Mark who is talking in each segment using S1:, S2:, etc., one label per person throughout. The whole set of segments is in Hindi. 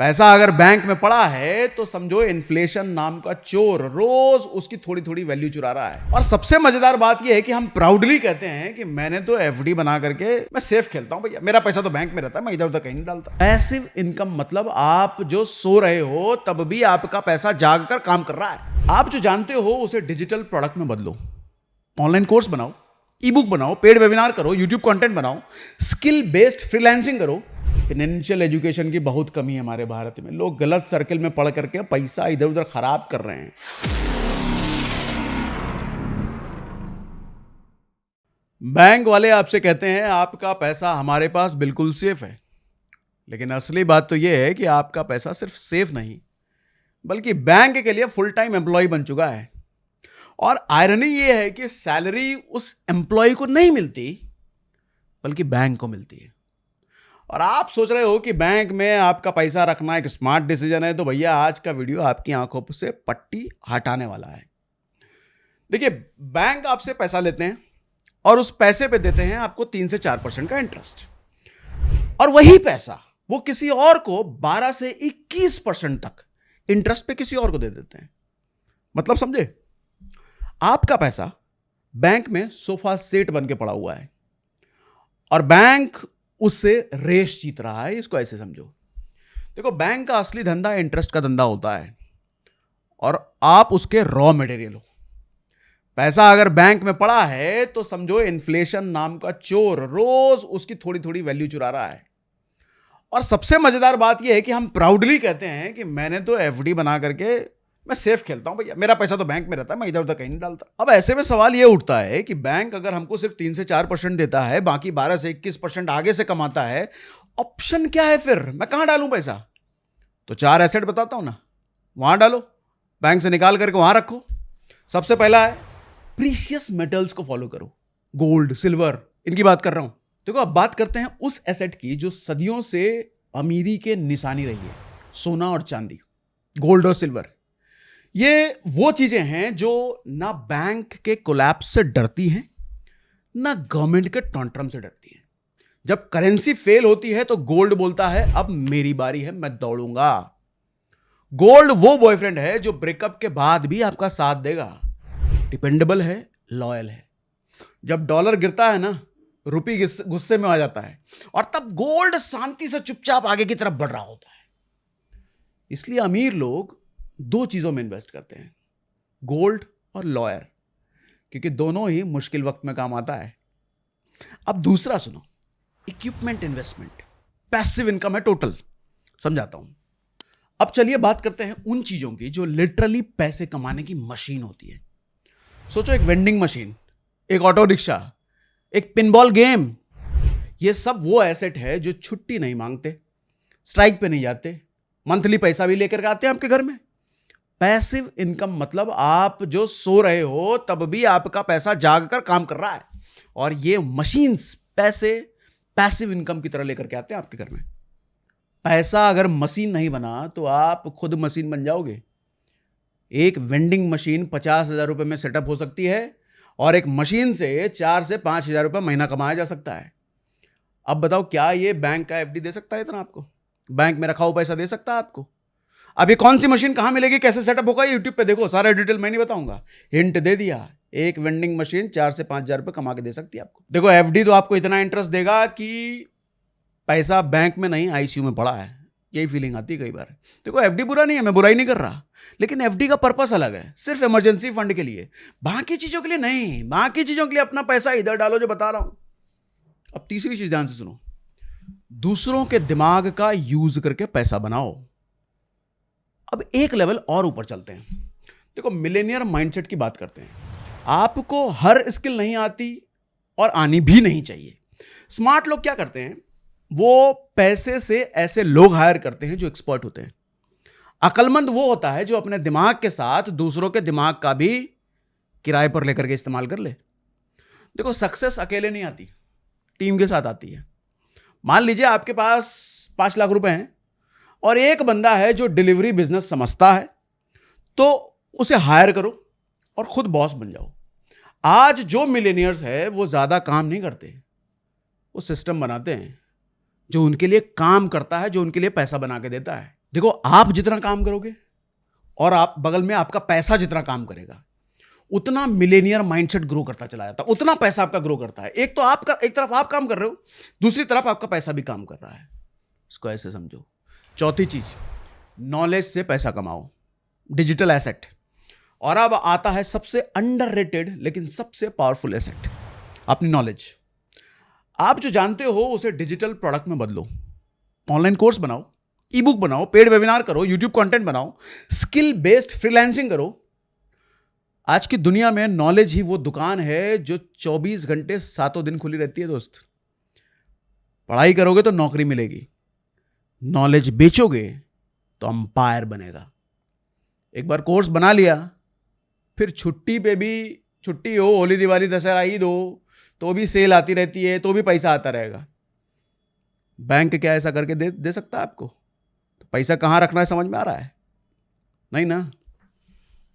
S1: पैसा अगर बैंक में पड़ा है तो समझो इन्फ्लेशन नाम का चोर रोज उसकी थोड़ी थोड़ी वैल्यू चुरा रहा है। और सबसे मजेदार बात यह है कि हम प्राउडली कहते हैं कि मैंने तो एफडी बना करके मैं सेफ खेलता हूं, भैया मेरा पैसा तो बैंक में रहता है, मैं इधर उधर कहीं नहीं डालता। पैसिव इनकम मतलब आप जो सो रहे हो तब भी आपका पैसा जाग कर काम कर रहा है। आप जो जानते हो उसे डिजिटल प्रोडक्ट में बदलो, ऑनलाइन कोर्स बनाओ, ई बुक बनाओ, पेड वेबिनार करो, यूट्यूब कंटेंट बनाओ, स्किल बेस्ड फ्रीलांसिंग करो। फाइनेंशियल एजुकेशन की बहुत कमी है हमारे भारत में। लोग गलत सर्कल में पढ़ करके पैसा इधर उधर खराब कर रहे हैं। बैंक वाले आपसे कहते हैं आपका पैसा हमारे पास बिल्कुल सेफ है, लेकिन असली बात तो यह है कि आपका पैसा सिर्फ सेफ नहीं बल्कि बैंक के लिए फुल टाइम एम्प्लॉय बन चुका है। और आयरनी यह है कि सैलरी उस एम्प्लॉय को नहीं मिलती बल्कि बैंक को मिलती है। और आप सोच रहे हो कि बैंक में आपका पैसा रखना एक स्मार्ट डिसीजन है, तो भैया आज का वीडियो आपकी आंखों से पट्टी हटाने वाला है। देखिए, बैंक आपसे पैसा लेते हैं और उस पैसे पे देते हैं आपको 3 से 4% का इंटरेस्ट, और वही पैसा वो किसी और को 12 से 21% तक इंटरेस्ट पे किसी और को दे देते हैं। मतलब समझे, आपका पैसा बैंक में सोफा सेट बन के पड़ा हुआ है और बैंक उससे रेस जीत रहा है। इसको ऐसे समझो, देखो बैंक का असली धंधा इंटरेस्ट का धंधा होता है और आप उसके रॉ मटेरियल हो। पैसा अगर बैंक में पड़ा है तो समझो इन्फ्लेशन नाम का चोर रोज उसकी थोड़ी थोड़ी वैल्यू चुरा रहा है। और सबसे मजेदार बात यह है कि हम प्राउडली कहते हैं कि मैंने तो एफडी बना करके मैं सेफ खेलता हूं, भैया मेरा पैसा तो बैंक में रहता है, मैं इधर उधर कहीं नहीं डालता। अब ऐसे में सवाल यह उठता है कि बैंक अगर हमको सिर्फ 3 से 4% देता है, बाकी 12 से 21% आगे से कमाता है, ऑप्शन क्या है फिर? मैं कहां डालूं पैसा? तो 4 एसेट बताता हूं ना, वहां डालो, बैंक से निकाल करके वहां रखो। सबसे पहला है प्रीशियस मेटल्स को फॉलो करो, गोल्ड, सिल्वर, इनकी बात कर रहा हूं। देखो, अब बात करते हैं उस एसेट की जो सदियों से अमीरी के निशानी रही है, सोना और चांदी, गोल्ड और सिल्वर। ये वो चीजें हैं जो ना बैंक के कोलैप्स से डरती हैं ना गवर्नमेंट के टॉन्ट्रम से डरती हैं। जब करेंसी फेल होती है तो गोल्ड बोलता है अब मेरी बारी है, मैं दौड़ूंगा। गोल्ड वो बॉयफ्रेंड है जो ब्रेकअप के बाद भी आपका साथ देगा, डिपेंडेबल है, लॉयल है। जब डॉलर गिरता है ना, रुपी गुस्से में आ जाता है और तब गोल्ड शांति से चुपचाप आगे की तरफ बढ़ रहा होता है। इसलिए अमीर लोग 2 चीजों में इन्वेस्ट करते हैं, गोल्ड और लॉयर, क्योंकि दोनों ही मुश्किल वक्त में काम आता है। अब दूसरा सुनो, इक्विपमेंट इन्वेस्टमेंट, पैसिव इनकम है टोटल। समझाता हूं। अब चलिए बात करते हैं उन चीजों की जो लिटरली पैसे कमाने की मशीन होती है। सोचो, एक वेंडिंग मशीन, एक ऑटो रिक्शा, एक पिनबॉल गेम। ये सब वो एसेट है जो छुट्टी नहीं मांगते, स्ट्राइक पे नहीं जाते, मंथली पैसा भी लेकर आते हैं आपके घर में। पैसिव इनकम मतलब आप जो सो रहे हो तब भी आपका पैसा जाग कर काम कर रहा है, और ये मशीन्स पैसे पैसिव इनकम की तरह लेकर के आते हैं आपके घर में। पैसा अगर मशीन नहीं बना तो आप खुद मशीन बन जाओगे। एक वेंडिंग मशीन 50,000 रुपए में सेटअप हो सकती है और एक मशीन से 4 से 5,000 रुपए महीना कमाया जा सकता है। अब बताओ, क्या ये बैंक का एफडी दे सकता है इतना आपको? बैंक में रखा हुआ पैसा दे सकता है आपको? अब ये कौन सी मशीन कहां मिलेगी, कैसे सेटअप होगा, यूट्यूब पे देखो, सारा डिटेल मैं नहीं बताऊंगा, हिंट दे दिया। एक वेंडिंग मशीन 4 से 5,000 रुपए कमा के दे सकती है आपको। देखो, एफडी तो आपको इतना इंटरेस्ट देगा कि पैसा बैंक में नहीं आईसीयू में पड़ा है, यही फीलिंग आती है कई बार। देखो, एफडी बुरा नहीं है, मैं बुराई नहीं कर रहा, लेकिन एफडी का पर्पस अलग है, सिर्फ इमरजेंसी फंड के लिए, बाकी चीजों के लिए नहीं। बाकी चीजों के लिए अपना पैसा इधर डालो जो बता रहा हूं। अब तीसरी चीज ध्यान से सुनो, दूसरों के दिमाग का यूज करके पैसा बनाओ। अब एक लेवल और ऊपर चलते हैं। देखो, मिलेनियर माइंडसेट की बात करते हैं। आपको हर स्किल नहीं आती और आनी भी नहीं चाहिए। स्मार्ट लोग क्या करते हैं, वो पैसे से ऐसे लोग हायर करते हैं जो एक्सपर्ट होते हैं। अक्लमंद वो होता है जो अपने दिमाग के साथ दूसरों के दिमाग का भी किराए पर लेकर के इस्तेमाल कर ले। देखो, सक्सेस अकेले नहीं आती, टीम के साथ आती है। मान लीजिए आपके पास 5 लाख रुपए हैं और एक बंदा है जो डिलीवरी बिजनेस समझता है, तो उसे हायर करो और खुद बॉस बन जाओ। आज जो मिलेनियर्स है वो ज्यादा काम नहीं करते, वो सिस्टम बनाते हैं जो उनके लिए काम करता है, जो उनके लिए पैसा बना के देता है। देखो, आप जितना काम करोगे और आप बगल में आपका पैसा जितना काम करेगा, उतना मिलेनियर माइंडसेट ग्रो करता चला जाता है, उतना पैसा आपका ग्रो करता है। एक तो आपका, एक तरफ आप काम कर रहे हो, दूसरी तरफ आपका पैसा भी काम कर रहा है। इसको ऐसे समझो। चौथी चीज, नॉलेज से पैसा कमाओ, डिजिटल एसेट। और अब आता है सबसे अंडररेटेड लेकिन सबसे पावरफुल एसेट, अपनी नॉलेज। आप जो जानते हो उसे डिजिटल प्रोडक्ट में बदलो। ऑनलाइन कोर्स बनाओ, ई बुक बनाओ, पेड वेबिनार करो, यूट्यूब कंटेंट बनाओ, स्किल बेस्ड फ्रीलांसिंग करो। आज की दुनिया में नॉलेज ही वो दुकान है जो 24 घंटे 7 दिन खुली रहती है दोस्त। पढ़ाई करोगे तो नौकरी मिलेगी, नॉलेज बेचोगे तो अंपायर बनेगा। एक बार कोर्स बना लिया, फिर छुट्टी पे भी, छुट्टी हो, होली दिवाली दशहरा ईद हो, तो भी सेल आती रहती है, तो भी पैसा आता रहेगा। बैंक क्या ऐसा करके दे सकता है आपको? तो पैसा कहाँ रखना है समझ में आ रहा है? नहीं ना।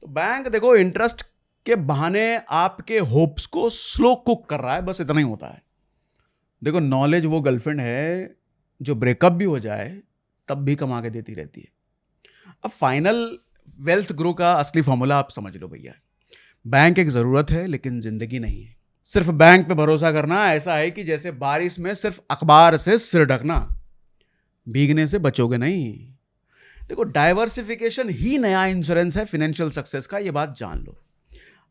S1: तो बैंक देखो इंटरेस्ट के बहाने आपके होप्स को स्लो कुक कर रहा है, बस इतना ही होता है। देखो, नॉलेज वो गर्लफ्रेंड है जो ब्रेकअप भी हो जाए तब भी कमा के देती रहती है। अब फाइनल वेल्थ ग्रो का असली फॉर्मूला आप समझ लो भैया। बैंक एक ज़रूरत है लेकिन ज़िंदगी नहीं है। सिर्फ बैंक पे भरोसा करना ऐसा है कि जैसे बारिश में सिर्फ अखबार से सिर ढकना, भीगने से बचोगे नहीं। देखो, डाइवर्सिफिकेशन ही नया इंश्योरेंस है फाइनेंशियल सक्सेस का, ये बात जान लो।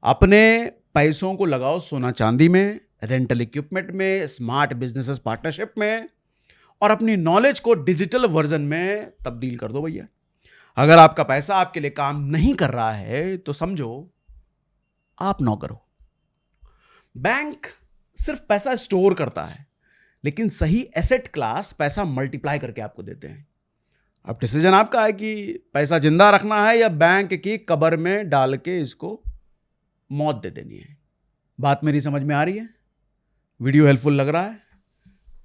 S1: अपने पैसों को लगाओ सोना चांदी में, रेंटल इक्विपमेंट में, स्मार्ट बिजनेसेस पार्टनरशिप में, और अपनी नॉलेज को डिजिटल वर्जन में तब्दील कर दो भैया। अगर आपका पैसा आपके लिए काम नहीं कर रहा है तो समझो आप नौकर हो। बैंक सिर्फ पैसा स्टोर करता है, लेकिन सही एसेट क्लास पैसा मल्टीप्लाई करके आपको देते हैं। अब डिसीजन आपका है कि पैसा जिंदा रखना है या बैंक की कब्र में डाल के इसको मौत दे देनी है। बात मेरी समझ में आ रही है? वीडियो हेल्पफुल लग रहा है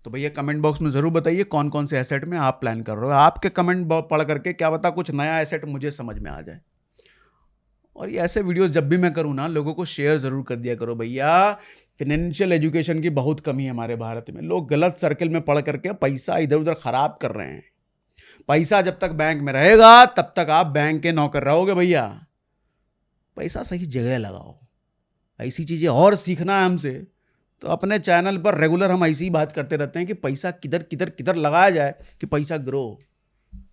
S1: तो भैया कमेंट बॉक्स में ज़रूर बताइए कौन कौन से एसेट में आप प्लान कर रहे हो। आपके कमेंट पढ़ करके क्या पता कुछ नया एसेट मुझे समझ में आ जाए। और ये ऐसे वीडियोस जब भी मैं करूँ ना, लोगों को शेयर ज़रूर कर दिया करो भैया। फाइनेंशियल एजुकेशन की बहुत कमी है हमारे भारत में। लोग गलत सर्कल में पढ़ करके पैसा इधर उधर ख़राब कर रहे हैं। पैसा जब तक बैंक में रहेगा तब तक आप बैंक के नौकर रहोगे भैया। पैसा सही जगह लगाओ। ऐसी चीज़ें और सीखना है हमसे तो अपने चैनल पर रेगुलर हम ऐसी ही बात करते रहते हैं कि पैसा किधर किधर किधर लगाया जाए कि पैसा ग्रो।